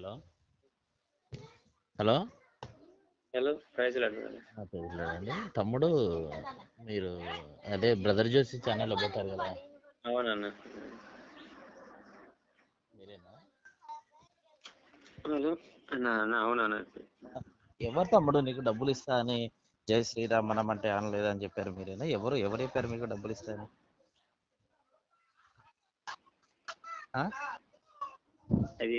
Hello hello hello praise Lord. తెలియలేదండి తమ్ముడు. మీరు అదే బ్రదర్ జోసి ఛానల్లో పోతారు కదా, అవునన్నా. మీరేనా? హలో అన్నా అన్న, అవునన్నా. ఎవరు తమ్ముడు నీకు డబ్బులు ఇస్తా అని జై శ్రీరామ్ మనం అంటే అనలేదని చెప్పారు, మీరేనా? ఎవరు చెప్పారు మీకు డబ్బులు ఇస్తా అని? అది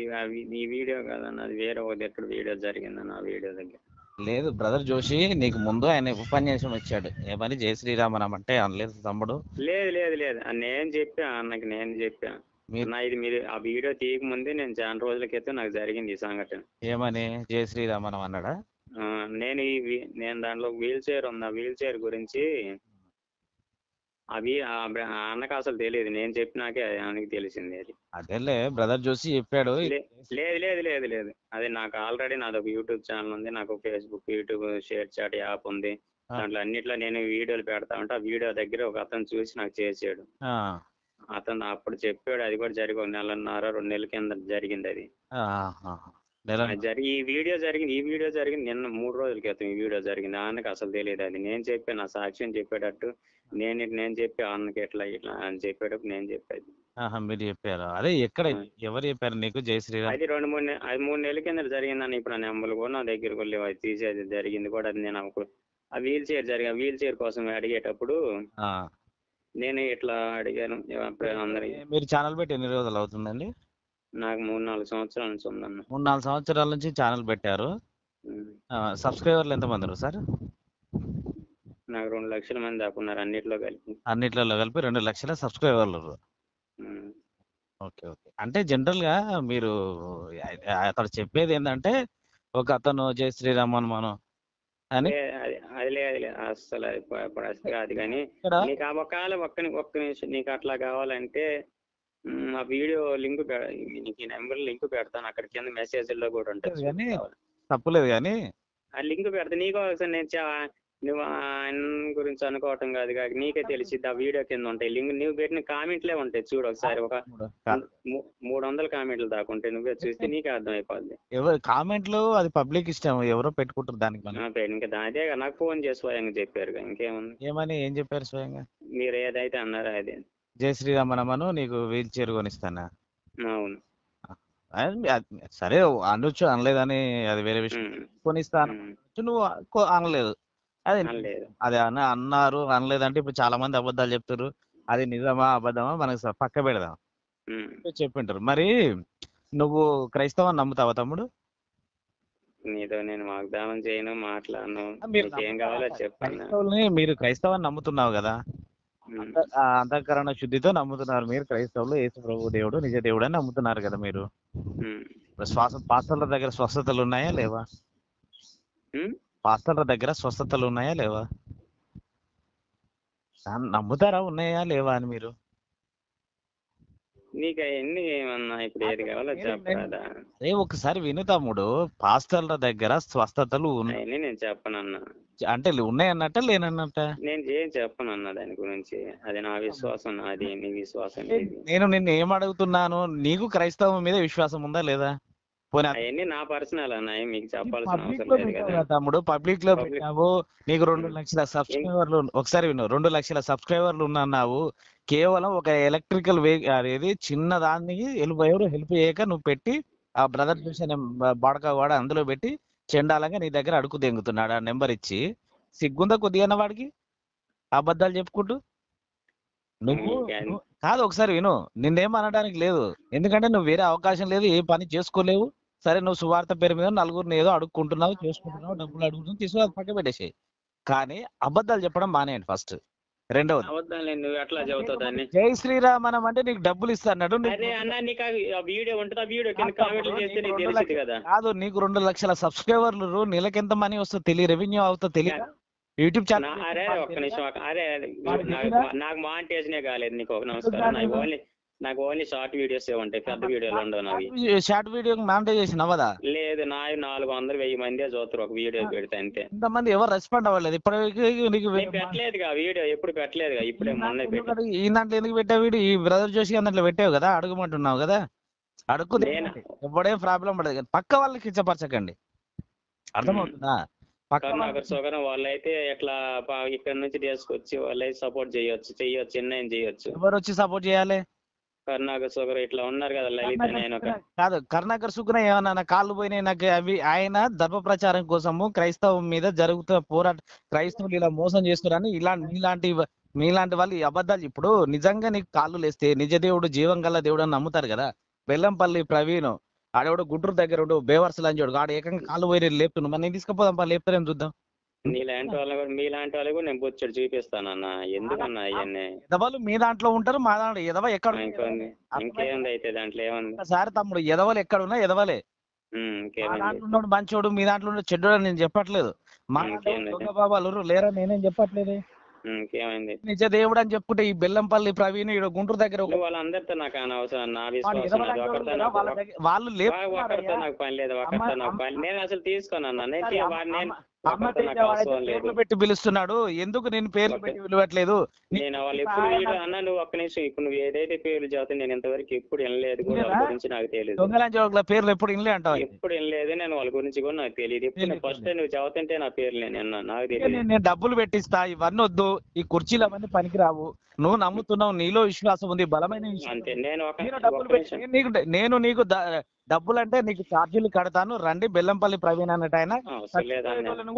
నీ వీడియో కాదన్న, అది వేరే ఒకటి ఎక్కడ వీడియో జరిగిందన్న, ఆ వీడియో దగ్గర. లేదు బ్రదర్ జోషి, నీకు ముందు ఆయన ఉపన్యాసం ఇచ్చాడు, ఏమని జై శ్రీరామ్ మనం అంటే అనలేదు తమ్ముడు. లేదు లేదు లేదు, నేను చెప్పా అన్నకి, నేను చెప్పా అన్న, ఇది మీరు ఆ వీడియో తీయక ముందే నేను చాలా రోజుల క్రితం నాకు జరిగింది ఈ సంఘటన. ఏమని జై శ్రీరామ్ మనం అన్నాడా? నేను దాంట్లో వీల్ చైర్ ఉంది, ఆ వీల్ చైర్ గురించి అవి ఆ అన్నకు అసలు తెలియదు, నేను చెప్పినాకే ఆయనకి తెలిసింది. అది అదేలే బ్రదర్ జోషి చెప్పాడు. లేదు లేదు లేదు లేదు, అది నాకు ఆల్రెడీ నాది ఒక యూట్యూబ్ ఛానల్ ఉంది, నాకు Facebook, YouTube, ShareChat app ఉంది. దాంట్లో అన్నిట్లో నేను వీడియోలు పెడతా ఉంటే ఆ వీడియో దగ్గర ఒక అతను చూసి నాకు చేసాడు. అతను అప్పుడు చెప్పాడు, అది కూడా జరిగి 1 నెలన్నర 2 నెలల కింద జరిగింది అది. ఈ వీడియో జరిగింది నిన్న 3 రోజుల క్రితం ఈ వీడియో జరిగింది. ఆయనకి అసలు తెలియదు. అది నేను చెప్పాను, నా సాక్ష్యం చెప్పేటట్టు నేను చెప్పి అన్నకి ఇట్లా ఇట్లా అని చెప్పేటప్పుడు నేను చెప్పేది. మీరు చెప్పారు? అదే ఎక్కడ ఎవరు చెప్పారు నీకు జై శ్రీరామ్? అది 3 నెలల కింద జరిగిందని. ఇప్పుడు నా నెంబర్లు కూడా నా దగ్గరకు వెళ్ళి అది తీసేది జరిగింది కూడా. అది నేను ఆ వీల్ చైర్ కోసం అడిగేటప్పుడు నేను ఇట్లా అడిగాను. మీరు ఛానల్ పెట్టి ఎన్ని రోజులు అవుతుందండి? నాకు 3-4 సంవత్సరాల నుంచి ఉందన్న. 3-4 సంవత్సరాల నుంచి ఛానల్ పెట్టారు. సబ్స్క్రైబర్లు ఎంతమంది ఉన్నారు సార్? నాకు 2 లక్షల మంది దాకా ఉన్నారు, అన్నిట్లో కలిపి 2 లక్షల సబ్స్క్రైబర్లు. Okay okay. అంటే జనరల్ గా మీరు అక్కడ చెప్పేది ఏంటంటే, ఒక అతను జై శ్రీరామ్ మనం అని అది లేదు అసలు కాదు. కానీ నీకు ఆ ఒక్క నిమిషం, నీకు అట్లా కావాలంటే ఆ వీడియో లింక్ నీకు ఈ నెంబర్ లింక్ పెడతాను, అక్కడ కింద మెసేజ్లో కూడా ఉంటుంది. తప్పులేదు కానీ ఆ లింక్ పెడతా నీకు. నేను నువ్వు ఆయన గురించి అనుకోవటం కాదు, నీకే తెలిసిద్ది. ఆ వీడియో కింద ఉంటాయి లింక్, నువ్వు పెట్టిన కామెంట్లే ఉంటాయి చూడు ఒకసారి. ఒక 300 కామెంట్లు దాకా ఉంటాయి, నువ్వే చూస్తే నీకే అర్థమైపోద్ది. ఎవరు కామెంట్లు? అది పబ్లిక్ ఇష్టం, ఎవరో పెట్టుకుంటారు దానికి. ఇంకా అదే నాకు ఫోన్ చేసి స్వయంగా చెప్పారు. ఇంకేముంది? ఏం చెప్పారు స్వయంగా? మీరు ఏదైతే అన్నారో అదే, జై శ్రీరామ్ మనమను నీకు వీల్ చైర్ కొనిస్తానా? అవును. సరే అనొచ్చు, అనలేదని అది వేరే విషయం. కొనిస్తాను నువ్వు అనలేదు, అది అన్నారు అనలేదంటే ఇప్పుడు చాలా మంది అబద్ధాలు చెప్తారు. అది నిజమా అబద్ధమా మనకు పక్క పెడదాం, చెప్పింటారు. మరి నువ్వు క్రైస్తవాన్ని నమ్ముతావా తమ్ముడు? నీతో నేను వాగ్దానం చేయను, మాట్లాడను. ఏం కావాలో చెప్పండి. మీరు క్రైస్తవాన్ని నమ్ముతున్నావు కదా, అంతఃకరణ శుద్ధితో నమ్ముతున్నారు మీరు. క్రైస్తవులు యేసు ప్రభు దేవుడు నిజ దేవుడు అని నమ్ముతున్నారు కదా మీరు. పాస్టర్ల దగ్గర స్వస్థతలు ఉన్నాయా లేవా? పాస్టర్ల దగ్గర స్వస్థతలు ఉన్నాయా లేవా? నమ్ముతారా ఉన్నాయా లేవా అని మీరు? నీకు అవన్నీ ఏమన్నా ఇప్పుడు ఏది కావాలో చెప్పరాదా? ఒకసారి విను తమ్ముడు, పాస్టర్ల దగ్గర స్వస్థతలు ఉన్నాయని నేను చెప్పనన్నా. అంటే ఉన్నాయన్నట్ట లేనన్నట్ట? నేను ఏం చెప్పనన్నా దాని గురించి. అది నా విశ్వాసం, నాది. నీ విశ్వాసం. నేను నిన్ను ఏం అడుగుతున్నాను, నీకు క్రైస్తవం మీద విశ్వాసం ఉందా లేదా? అవన్నీ నా పర్సనల్ అన్నాయి, మీకు చెప్పాల్సిన అవసరం లేదు కదా తమ్ముడు. పబ్లిక్ లో పెట్టావు, నీకు 2 లక్షల సబ్స్క్రైబర్లు. ఒకసారి విను, 2 లక్షల సబ్స్క్రైబర్లు ఉన్నావు. కేవలం ఒక ఎలక్ట్రికల్ అనేది చిన్న దాన్ని ఎవరు హెల్ప్ చేయక నువ్వు పెట్టి, ఆ బ్రదర్ చూసిన బాడకవాడ అందులో పెట్టి చెండాలంగా నీ దగ్గర అడుగు దెంగుతున్నాడు ఆ నెంబర్ ఇచ్చి. సిగ్గుందా కొద్దిగా వాడికి అబద్ధాలు చెప్పుకుంటూ? నువ్వు కాదు, ఒకసారి విను, నిన్నేం అనడానికి లేదు, ఎందుకంటే నువ్వు వేరే అవకాశం లేదు, ఏ పని చేసుకోలేవు. సరే, నువ్వు సువార్త పేరు మీద నలుగురిని ఏదో అడుక్కుంటున్నావు, చేసుకుంటున్నావు, డబ్బులు అడుగుతున్నావు, తీసుకుని పక్క పెట్టేసాయి. కానీ అబద్ధాలు చెప్పడం మానేయండి ఫస్ట్. రెండవది, జై శ్రీరామ్ మనం అంటే నీకు డబ్బులు ఇస్తాడు. కాదు, నీకు 2 లక్షల సబ్స్క్రైబర్లు, నెలకి ఎంత మనీ వస్తుంది తెలియదు, రెవెన్యూ అవుతుంది తెలియదు. యూట్యూబ్ ఛానల్ నాకు మానిటైజేషనే కాలేదు. నీకు ఒక నమస్కారం, నాకు ఓన్లీ షార్ట్ వీడియోస్ ఉంటాయి, పెద్ద వీడియోలు ఉండవు. షార్ట్ వీడియో మానిటైజేషన్ అవ్వదా? లేదు, నా 400-1000 మంది చూస్తారు ఒక వీడియో పెడితే, అంతే. ఇంతమంది ఎవరు రెస్పాండ్ అవ్వలేదు ఇప్పటివరకు. నీకు పెట్టలేదుగా వీడియో, ఎప్పుడు పెట్టలేదుగా, ఇప్పుడే మొన్న. ఈ దాంట్లో ఎందుకు పెట్టావు వీడియో? ఈ బ్రదర్ జోషి దాంట్లో పెట్టావు కదా, అడగమంటున్నావు కదా. అడుక్కు నేను ఎవడేం ప్రాబ్లం పడదు, పక్క వాళ్ళకి కించపరచకండి. అర్థమవుతుందా? పక్క కరుణాకర్ సోగరం వాళ్ళైతే ఎట్లా ఇక్కడ నుంచి తీసుకొచ్చి వాళ్ళైతే సపోర్ట్ చెయ్యొచ్చు నిర్ణయం చేయొచ్చు. ఎవరు వచ్చి సపోర్ట్ చేయాలి? కరుణాకర్ సోగరం ఇట్లా ఉన్నారు కదా, లలిత నేను కాదు, కరుణాకర్ సుగ్న ఏమన్నా నా కాళ్ళు పోయినాయి నాకు అవి, ఆయన ధర్మ ప్రచారం కోసము క్రైస్తవం మీద జరుగుతున్న పోరాట, క్రైస్తవులు ఇలా మోసం చేస్తున్నారని మీలాంటి వాళ్ళు ఈ అబద్ధాలు. ఇప్పుడు నిజంగా నీకు కాళ్ళు లేస్తే నిజ దేవుడు జీవం గల దేవుడు అని నమ్ముతారు కదా. బెల్లంపల్లి ప్రవీణ్ ఆడేవాడు గుంటూరు దగ్గర బేవర్సలు అని చూడు, ఆడు ఏకంగా కాళ్ళు పోయి లేపుతున్నాడు. మరి నేను తీసుకుపోదాం, లేపుతారేం చూద్దాం. మీలాంటి వాళ్ళు కూడా నేను బొచ్చాడు చూపిస్తానన్నా, ఎందుకన్నా అవన్నీ ఎదవలు మీ దాంట్లో ఉంటారు, మా దాంట్లో ఎదవ ఎక్కడ ఇంకేముంది అయితే దాంట్లో ఏముంది సార్ తమ్ముడు, ఎదవలు ఎక్కడ ఉన్నా ఎదవలే. మా దాంట్లో ఉన్నాడు మంచోడు, మీ దాంట్లో ఉన్నాడు చెడ్డోడు అని నేను చెప్పట్లేదు. మా దొంగ బాబాలు లేరా నేనేం చెప్పట్లేదు. ఇంకేమైంది నిజ దేవుడు అని చెప్పుకుంటే ఈ బెల్లంపల్లి ప్రవీణ్ ఇక్కడ గుంటూరు దగ్గర వాళ్ళందరితో నాకు అనవసరం, నా విశ్వాసం వాళ్ళు ఒకరితో నాకు పని లేదు, ఒకరితో నాకు పని నేను అసలు తీసుకోనన్నా. పెట్టి పిలుస్తున్నాడు, ఎందుకు నేను పేర్లు పెట్టి పిలవట్లేదు? నేను వాళ్ళు ఎప్పుడు వీడియో అన్నా, నువ్వు ఒక్క నిమిషం, ఇప్పుడు నువ్వు ఏదైతే పేర్లు చదువుతా నేను ఇంతవరకు ఎప్పుడు వినలేదు కూడా, వాళ్ళ గురించి నాకు తెలియదు. దొంగల పేర్లు ఎప్పుడు వినలే అంటావు? ఎప్పుడు వినలేదు నేను వాళ్ళ గురించి కూడా నాకు తెలియదు. ఎప్పుడు ఫస్ట్ నువ్వు చదువుతుంటే నా పేర్లు నేను నాకు తెలియదు. నేను డబ్బులు పెట్టిస్తా, ఇవన్నీ వద్దు, ఈ కుర్చీలు అవన్నీ పనికిరావు. నువ్వు నమ్ముతున్నావు, నీలో విశ్వాసం ఉంది, బలమైన విశ్వాసం. అంతే. నేను డబ్బులు పెట్టి నీకు డబ్బులు అంటే నీకు ఛార్జీలు కడతాను, రండి. బెల్లంపల్లి ప్రవీణ్ అన్నట్టు ఆయన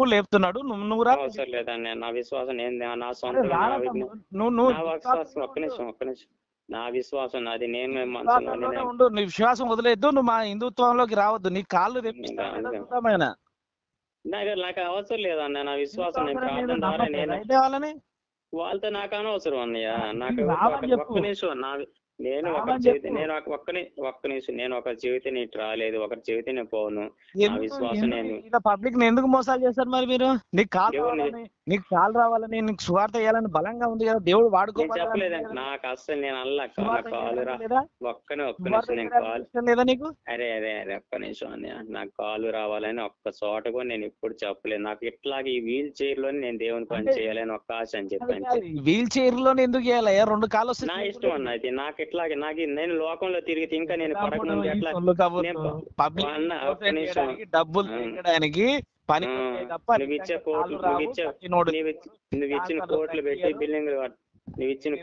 కూడా లేపుతున్నాడు, నువ్వు రా. అవసరం లేదండి, నా విశ్వాసం నా సొంత ఒక్క నిమిషం నా విశ్వాసం నాది, నేను నీ విశ్వాసం వదిలేదు, నువ్వు మా హిందుత్వంలోకి రావద్దు, నీ కాళ్ళు తెప్పిస్తాను. నాకు అవసరం లేదన్న, నా విశ్వాసం నేను ప్రార్థన ద్వారా నేను వాళ్ళతో నాకు అనవసరం అన్నయ్య. నాకు ఒక్క నిమిషం నేను ఒక్క నిమిషం నేను ఒకరి చెబితే నీకు రాలేదు, ఒకరి చెబితే నేను పోను. నా విశ్వాసం నేను పబ్లిక్ ఎందుకు మోసాలు చేస్తారు మరి మీరు? నీకు కాల్ రావాలని, నీకు సువార్త చేయాలని బలంగా ఉంది కదా, దేవుడు వాడుకో. చెప్పలేదండి నాకు అసలు, నేను అల్లా కాలు ఒక్క నిమిషం నేను కాల్ లేదా నీకు? అరే ఒక్క నిమిషం అన్నయ్య, నాకు కాలు రావాలని ఒక్క చోట కూడా నేను ఎప్పుడు చెప్పలేదు. నాకు ఇట్లాగే ఈ వీల్ చైర్ లోని నేను దేవుని పని చేయాలని ఒక్క ఆశ అని చెప్పాను. వీల్ చైర్ లోనే ఎందుకు చేయాలి? 2 కాళ్ళు వస్తాయి. నా ఇష్టం అన్న, అయితే నాకు ఇట్లాగే నేను లోకంలో తిరిగితే ఇంకా నేను పడకముందు ఎట్లా డబ్బులు తిరగడానికి పని తప్ప నువ్వు ఇచ్చిన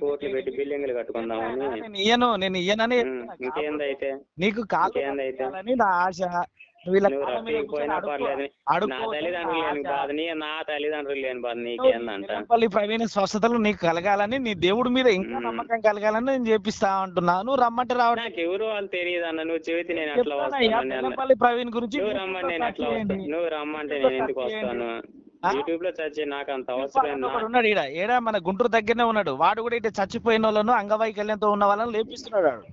కోట్లు పెట్టి బిల్డింగ్లు కట్టుకుందామని నేను ఇయ్యనని. ఇంకేందైతే నీకు కాళ్ళని నా ఆశ. పోయినా పర్లేదు, నా తల్లిదండ్రులు లేని బాధ నీకేందంట. ప్రవీణ స్వస్థతలు నీకు కలగాలని, నీ దేవుడి మీద ఇంకా నమ్మకం కలగాలని నేను చేపిస్తా అంటున్నాను. నువ్వు రమ్మంటే రావడం నాకు ఎవరు వాళ్ళు తెలియదు అన్న, నువ్వు చెబితే నేను ఎట్లా వస్తాను? ప్రవీణ్ గురించి నువ్వు రమ్మంటే నేను ఎట్లా వస్తాను? నువ్వు రమ్మంటే నేను ఎందుకు వస్తాను? యూట్యూబ్ లో చచ్చి నాకు అంత అవసరం ఉన్నాడు. ఈడ మన గుంటూరు దగ్గరనే ఉన్నాడు, వాడు కూడా ఇటు చచ్చిపోయిన వాళ్ళను, అంగవైకల్యంతో ఉన్న వాళ్ళని లేపిస్తున్నాడు. వాడు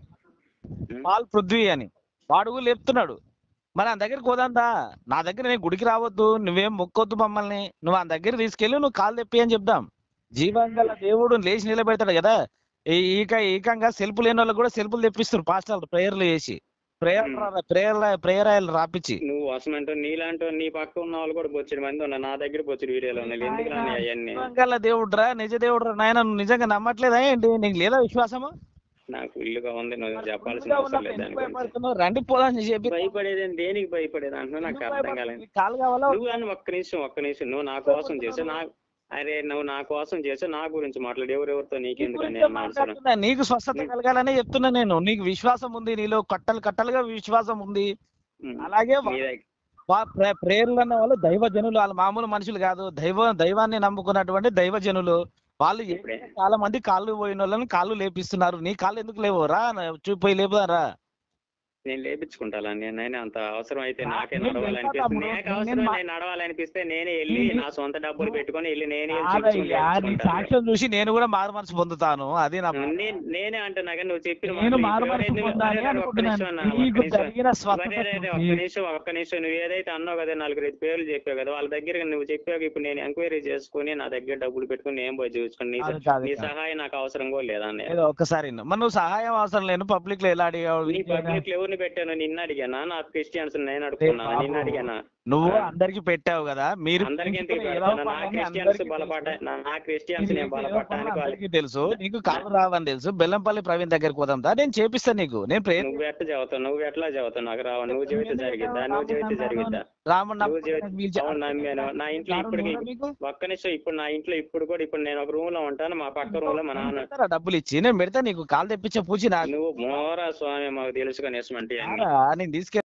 పాల్ పృథ్వీ అని, వాడు కూడా లేపుతున్నాడు. మరి ఆ దగ్గరికి పోదాందా? నా దగ్గర నేను గుడికి రావద్దు, నువ్వేం మొక్కొద్దు మమ్మల్ని, నువ్వు ఆ దగ్గర తీసుకెళ్ళి నువ్వు కాలు తెప్పి అని చెప్దాం. జీవంగల దేవుడు లేచి నిలబెడతాడు కదా. ఏకంగా సెల్ఫ్ లేని వాళ్ళకి కూడా సెల్ఫ్లు తెప్పిస్తారు పాస్టర్లు, ప్రేయర్లు చేసి, ప్రేయర్ ఆయిల్ రాపిచ్చి. నువ్వు అసలు నీలాంటి నీ పక్క ఉన్న వాళ్ళు కూడా బొచ్చిన మంది ఉన్నా, నా దగ్గర బొచ్చిన వీడియోలు ఉన్నాయి. ఎందుకు అవన్నీ? జీవంగల దేవుడురా, నిజ దేవుడురా నాయన, నువ్వు నిజంగా నమ్మట్లేదా ఏంటి? నీకు లేదా విశ్వాసము? నాకు ఇల్లుగా ఉంది, నువ్వు చెప్పాల్సిన అవసరం లేదు. రండి పోదాం చెప్పి. భయపడేది దేనికి భయపడేది అంటున్నా, నాకు అర్థం కాలేదు. నువ్వు అని ఒక్క నిమిషం నువ్వు నా కోసం చేసా, నువ్వు నా కోసం చేసా, నా గురించి మాట్లాడు, ఎవరెవరితో నీకెందుకు? నీకు స్వస్థత కలగాలనే చెప్తున్నా నేను. నీకు విశ్వాసం ఉంది, నీలో కట్టలుగా విశ్వాసం ఉంది. అలాగే ప్రేయర్లు అన్న వాళ్ళు దైవజనులు, వాళ్ళు మామూలు మనుషులు కాదు, దైవాన్ని నమ్ముకున్నటువంటి దైవజనులు. వాళ్ళు చాలా మంది కాళ్ళు పోయిన వాళ్ళని కాళ్ళు లేపిస్తున్నారు. నీ కాళ్ళు ఎందుకు లేవురా? పోయి లేపుదారా? నేను లేపించుకుంటాను. నేను అంత అవసరం అయితే నాకే నడవాలనిపిస్తే, నాకు అవసరం నేను నడవాలనిపిస్తే నేనే వెళ్ళి నా సొంత డబ్బులు పెట్టుకొని వెళ్ళి నేనే సాక్ష్యం చూసి నేను కూడా మారు మనసు పొందుతాను. అది నేనే అంటున్నా కానీ నువ్వు చెప్పిన ఒక్క నిమిషం నువ్వు ఏదైతే అన్నావు కదా, 4-5 పేర్లు చెప్పావు కదా, వాళ్ళ దగ్గర నువ్వు చెప్పావు. ఇప్పుడు నేను ఎంక్వైరీ చేసుకుని నా దగ్గర డబ్బులు పెట్టుకుని నేను పోయి చూసుకుని నీ సహాయం నాకు అవసరం కూడా లేదన్న. ఒక్కసారి నువ్వు సహాయం అవసరం లేదు. పబ్లిక్ లో ఎలా అడిగావు? పబ్లిక్ లో ఎవరిని పెట్టాను? నిన్న అడిగానా? నా క్రిస్టియన్స్ నేను అడుగుతున్నాను, నిన్న అడిగానా? నువ్వు అందరికి పెట్టావు కదా, మీరు అందరికి ఎందుకు పెంచుకునే పెడతాను? ఏదో నా పనులన్నీ క్రిస్టియన్స్ అందరికీ బలపడ తెలుసు. నా క్రిస్టియన్స్ నీకు నేను చేసే ఏదో పనులు బలపడటానికి వాళ్ళకి అందరికీ తెలుసు. నీకు కాళ్ళు రావని తెలుసు. బెల్లంపల్లి ప్రవీణ్ దగ్గరికి పోదాం దా, నేను చేపిస్తాను నీకు. నేను ప్రేర్ నువ్వు ఎట్లా చదువుతావు? నువ్వు ఎట్లా చదువుతావు? నాకు రావు. నువ్వు చెబితే జరిగిద్దా? నువ్వు చెబితే జరిగిద్దా? రాముడు నువ్వు చెబితే అవును నమ్మాను. నా ఇంట్లో ఇప్పటికి ఒక్క నిమిషం, ఇప్పుడు నా ఇంట్లో ఇప్పుడు కూడా ఇప్పుడు నేను ఒక రూమ్ లో ఉంటాను, మా పక్క రూమ్ లో మా నాన్న. డబ్బులు ఇచ్చి నేను పెడతా నీకు. కాలు తెప్పించే పూచి నాకు నువ్వు మోరా స్వామి మాకు తెలుసుకొని వేసమంటే నేను తీసుకెళ్ళి